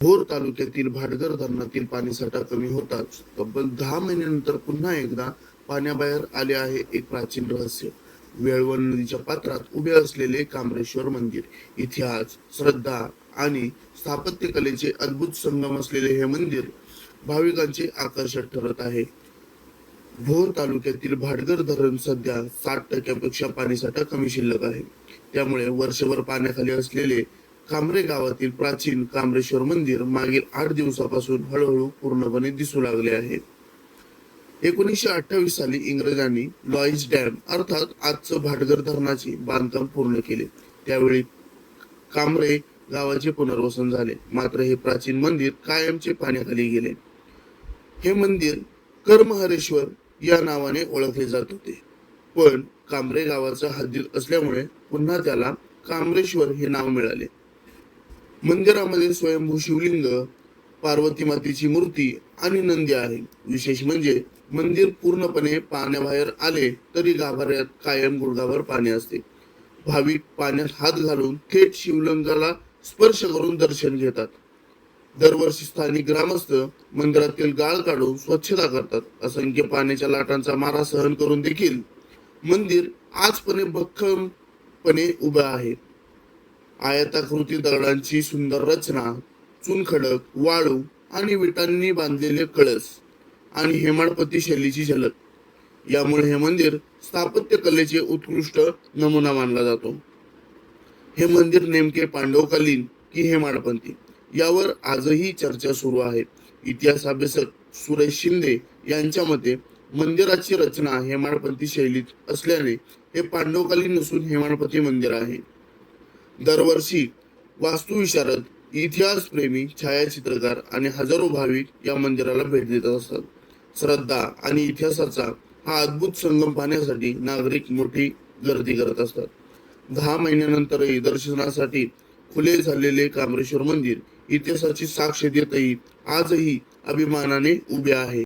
भोर तालुक्यातील भाटघर धरणातील पाणीसाठा कमी होताच तब्बल 10 महिन्यानंतर पुन्हा एकदा पाण्याबाहेर आले आहे एक प्राचीन रहस्य. वेळवण नदीच्या पात्रात उभे असलेले कामरेश्वर मंदिर. इतिहास, श्रद्धा आणि स्थापत्यकलेचे अद्भुत संगम असलेले हे मंदिर भाविकांचे आकर्षण ठरत आहे. भोर तालुक्यातील भाटघर धरण सध्या 60% पाणीसाठा कमी शिल्लक आहे. त्यामुळे वर्षभर पाण्याखाली असलेले कामरे गावातील प्राचीन कामरेश्वर मंदिर मागील 8 दिवसापासून हळूहळू पूर्णपणे दिसू लागले आहे. 1928 साली इंग्रजांनी लॉईस डॅम अर्थात आजचं भाटघर धरणाचे बांधकाम पूर्ण केले. त्यावेळी कामरे गावाचे पुनर्वसन झाले. मात्र हे प्राचीन मंदिर कायमचे पाण्याखाली गेले. हे मंदिर कर्महरेश्वर या नावाने ओळखले जात होते, पण कामरे गावाच्या हद्दीत असल्यामुळे पुन्हा त्याला कामरेश्वर हे नाव मिळाले. मंदिरामध्ये स्वयंभू शिवलिंग, पार्वती मातेची मूर्ती आणि नंदी आहे. विशेष म्हणजे मंदिर पूर्णपणे पाण्याबाहेर आले तरी गाभाऱ्यात कायम गुडघाभर पाणी असते. भाविक पाण्यात हात घालून थेट शिवलिंगाला स्पर्श करून दर्शन घेतात. दरवर्षी स्थानिक ग्रामस्थ मंदिरातील गाळ काढून स्वच्छता करतात. असंख्य पाण्याच्या लाटांचा मारा सहन करून देखील मंदिर आजपणे भक्कमपणे उभे आहे. आयताकृती दगडांची सुंदर रचना, चुनखडक, वाळू आणि विटांनी बांधलेले कळस आणि हेमाडपंथी शैलीची झलक यामुळे हे मंदिर स्थापत्य कलेचे उत्कृष्ट नमुना मानला जातो. हे मंदिर नेमके पांडवकालीन की हेमाडपंथी यावर आजही चर्चा सुरू आहे. इतिहास अभ्यासक सुरेश शिंदे यांच्या मते मंदिराची रचना हेमाडपंथी शैलीत असल्याने हे पांडवकालीन नसून हेमाडपंथी मंदिर आहे. दरवर्षी वास्तुविशारद, इतिहासप्रेमी, छायाचित्रकार आणि हजारो भाविक या मंदिराला भेट देत असतात. श्रद्धा आणि इतिहासाचा हा अद्भुत संगम पाहण्यासाठी नागरिक मोठी गर्दी करत असतात. 10 महिन्यानंतरही दर्शनासाठी खुले झालेले कामरेश्वर मंदिर इतिहासाची साक्ष देतही आजही अभिमानाने उभे आहे.